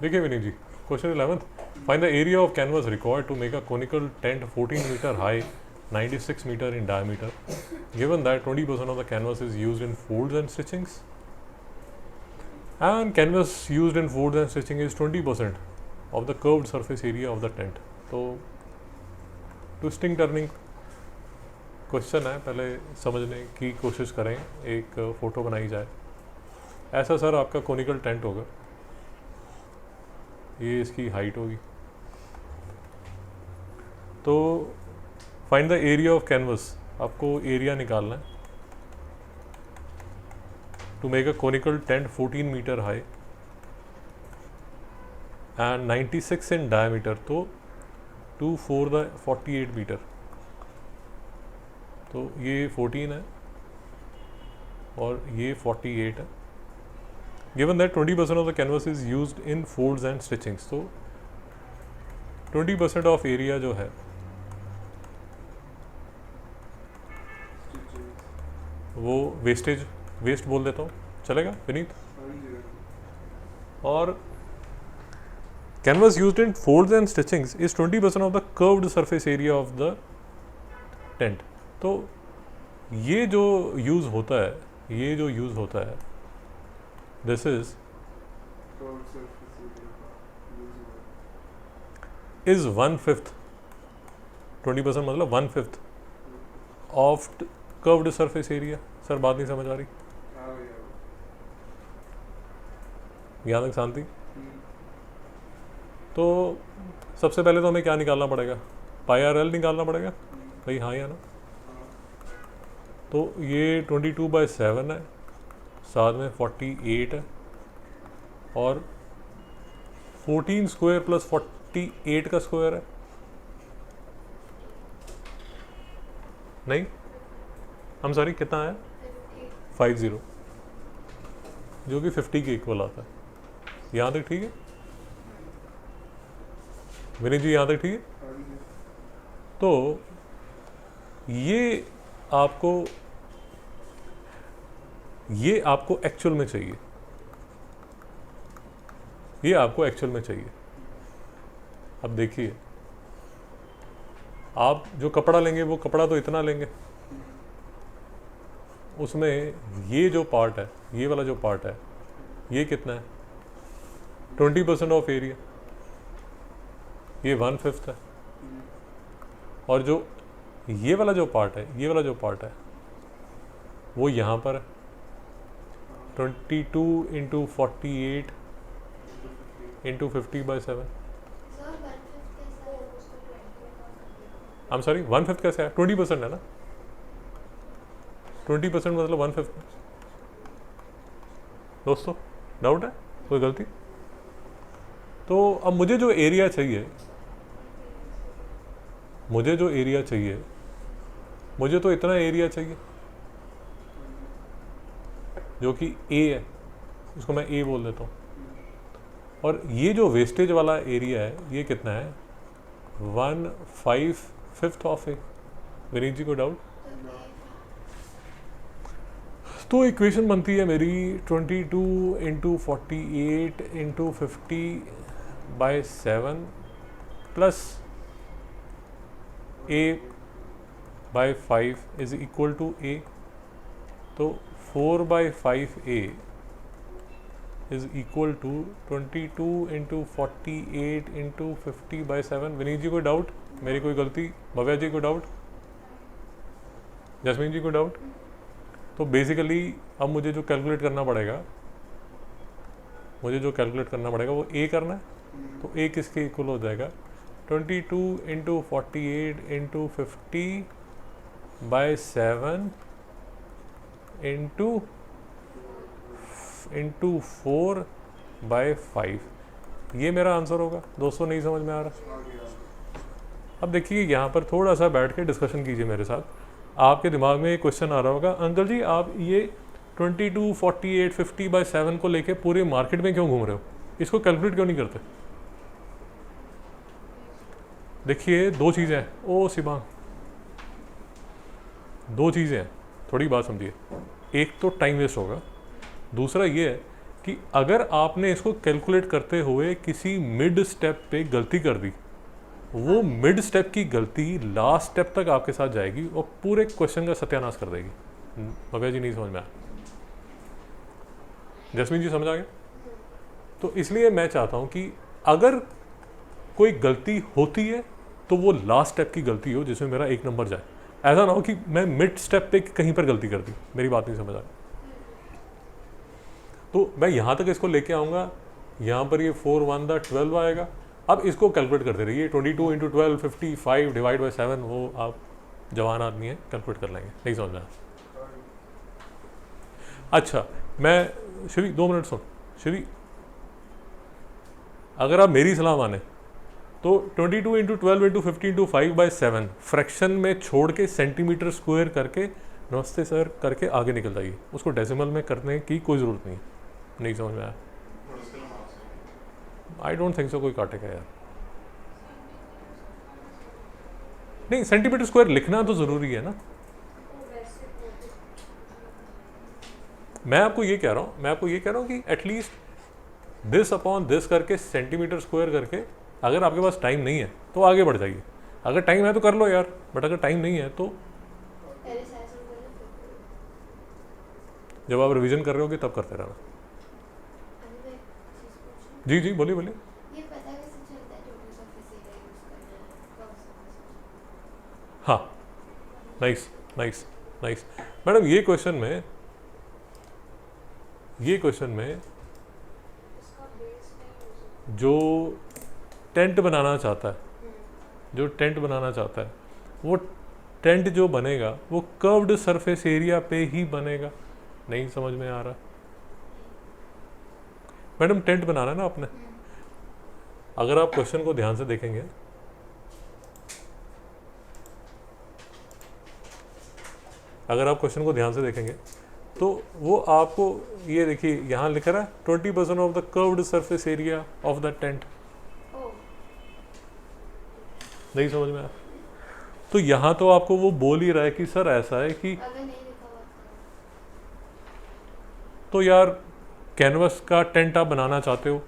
देखिए Vineet ji, question 11th, find the area of canvas required to make a conical tent 14 metre high 96 metre in diameter, given that 20% of the canvas is used in folds and stitchings, and canvas used in folds and stitching is 20% of the curved surface area of the tent. तो twisting turning question है, पहले समझने की कोशिश करें. एक photo बनाई जाए. ऐसा सर आपका कोनिकल टेंट होगा, ये इसकी हाइट होगी. तो find the area of canvas, आपको एरिया निकालना है to make a conical tent 14 metre high and 96 in diameter. तो 2 4 द 48 मीटर. तो ये 14 है और ये 48 है. Given that 20% of the canvas is used in folds and stitchings. तो 20% ऑफ एरिया जो है वो वेस्ट बोल देता हूँ, चलेगा विनीत. और canvas used in folds and stitchings is 20% of the curved surface area of the tent. तो ये जो यूज़ होता है दिस इज 1/5. 20% मतलब 1/5 of curved surface area. Sir बात नहीं समझ आ रही? यहाँ तक शांति. तो सबसे पहले तो हमें क्या निकालना पड़ेगा? पाई आर एल निकालना पड़ेगा भाई, हाँ या ना. तो ये 22/7 है, साथ में 48 है और 14 स्क्वायर प्लस 48 का स्क्वायर है. नहीं, हम सॉरी, कितना है? 50, जो कि 50 के इक्वल आता है. यहाँ तक ठीक है विनीत जी? यहाँ तक ठीक है. तो ये आपको एक्चुअल में चाहिए. अब देखिए, आप जो कपड़ा लेंगे वो कपड़ा तो इतना लेंगे, उसमें ये जो पार्ट है, ये वाला जो पार्ट है, ये कितना है? 20% ऑफ एरिया. ये 1/5 है. और जो ये वाला जो पार्ट है वो यहाँ पर है. 22 into 48 into 50/7. I am sorry, 1/5 कैसे है? 20% है ना. 20% मतलब 1/5. दोस्तों डाउट है? कोई गलती? तो अब मुझे जो एरिया चाहिए, मुझे तो इतना एरिया चाहिए जो कि ए है, इसको मैं ए बोल देता हूँ. और ये जो वेस्टेज वाला एरिया है ये कितना है? 1/5 ऑफ ए. विनीत जी को डाउट? तो इक्वेशन बनती है मेरी 22 into 48 into 50/7 plus a/5 is equal to a. तो 4/5a is equal to 22 into 48 into 50/7. Vineet ji को डाउट? मेरी कोई गलती? भव्या जी को डाउट? जसमीन जी को डाउट? तो बेसिकली अब मुझे जो कैलकुलेट करना पड़ेगा वो a करना है. तो a किसके इक्वल हो जाएगा? 22 इंटू 48 इंटू 50/7 इंटू 4/5. ये मेरा आंसर होगा. दोस्तों नहीं समझ में आ रहा? अब देखिए, यहाँ पर थोड़ा सा बैठ के डिस्कशन कीजिए मेरे साथ. आपके दिमाग में एक क्वेश्चन आ रहा होगा, अंकल जी आप ये 22, 48, 50/7 को लेके पूरे मार्केट में क्यों घूम रहे हो? इसको कैलकुलेट क्यों नहीं करते? देखिए, दो चीज़ें हैं. ओ शिवांग, दो चीज़ें हैं, थोड़ी बात समझिए. एक तो टाइम वेस्ट होगा, दूसरा ये है कि अगर आपने इसको कैलकुलेट करते हुए किसी मिड स्टेप पे गलती कर दी, वो मिड स्टेप की गलती लास्ट स्टेप तक आपके साथ जाएगी और पूरे क्वेश्चन का सत्यानाश कर देगी। भव्या जी नहीं समझ में आया? जसमीन जी समझ आ गया? तो इसलिए मैं चाहता हूं कि अगर कोई गलती होती है तो वो लास्ट स्टेप की गलती हो जिसमें मेरा 1 नंबर जाए। ऐसा ना हो कि मैं मिड स्टेप पे कहीं पर गलती कर दी। मेरी बात नहीं समझ आ रही? तो मैं यहाँ तक इसको लेके आऊँगा, यहाँ पर ये 4 1 12 आएगा। अब इसको कैलकुलेट करते रहिए, 22 × 12 55 डिवाइड बाई 7, वो आप जवान आदमी है कैलकुलेट कर लेंगे। नहीं समझ में आया? अच्छा, मैं श्री 2 मिनट सुन श्री, अगर आप मेरी सलाह माने तो 22 × 12 × 15 × 5/7 फ्रैक्शन में छोड़ के सेंटीमीटर स्क्वायर करके नमस्ते सर करके आगे निकल जाइए। उसको डेसिमल में करने की कोई ज़रूरत नहीं। नहीं समझ में आया? आई डोंट थिंक सो कोई काटेगा यार। नहीं, सेंटीमीटर स्क्वायर लिखना तो ज़रूरी है ना। मैं आपको ये कह रहा हूँ कि एटलीस्ट दिस अपॉन दिस करके सेंटीमीटर स्क्वायर करके, अगर आपके पास टाइम नहीं है तो आगे बढ़ जाइए। अगर टाइम है तो कर लो यार, बट अगर टाइम नहीं है तो जब आप रिवीजन कर रहे होगे तब करते रहना। जी जी बोलिए बोलिए। हाँ, नाइस नाइस नाइस। मैडम ये क्वेश्चन में जो टेंट बनाना चाहता है वो टेंट जो बनेगा वो कर्व्ड सरफेस एरिया पे ही बनेगा। नहीं समझ में आ रहा? मैडम टेंट बनाना है ना आपने। अगर आप क्वेश्चन को ध्यान से देखेंगे, तो वो आपको ये देखिए यहाँ लिखा रहा है 20% of the curved surface area of the tent. नहीं समझ में आया? तो यहाँ तो आपको वो बोल ही रहा है कि सर ऐसा है कि तो यार कैनवस का टेंट आप बनाना चाहते हो,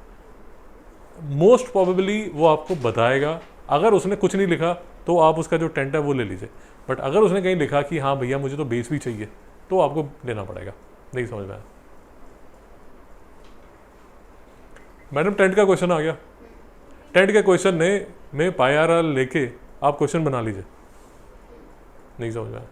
मोस्ट प्रोबेबली वो आपको बताएगा। अगर उसने कुछ नहीं लिखा तो आप उसका जो टेंट है वो ले लीजिए, बट अगर उसने कहीं लिखा कि हाँ भैया मुझे तो बेस भी चाहिए तो आपको लेना पड़ेगा। नहीं समझ में आया? मैडम टेंट का क्वेश्चन आ गया। टेंट के क्वेश्चन में पाया लेके आप क्वेश्चन बना लीजिए। नहीं समझ में आया?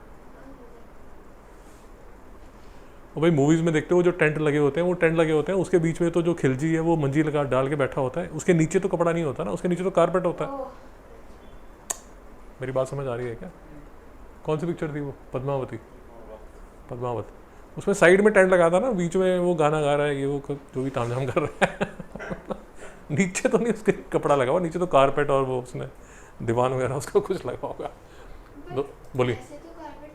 और भाई मूवीज़ में देखते हो जो टेंट लगे होते हैं उसके बीच में तो जो खिलजी है वो मंजी लगा डाल के बैठा होता है, उसके नीचे तो कपड़ा नहीं होता ना, उसके नीचे तो कारपेट होता है। मेरी बात समझ आ रही है क्या? कौन सी पिक्चर थी वो? पद्मावत। उसमें साइड में टेंट लगा था ना, बीच में वो गाना गा रहा है, ये वो जो भी तामझाम कर रहा है नीचे तो नहीं उसके कपड़ा लगा हुआ, नीचे तो कारपेट और वो उसने दीवान वगैरह उसका कुछ लगा होगा। बोलिए।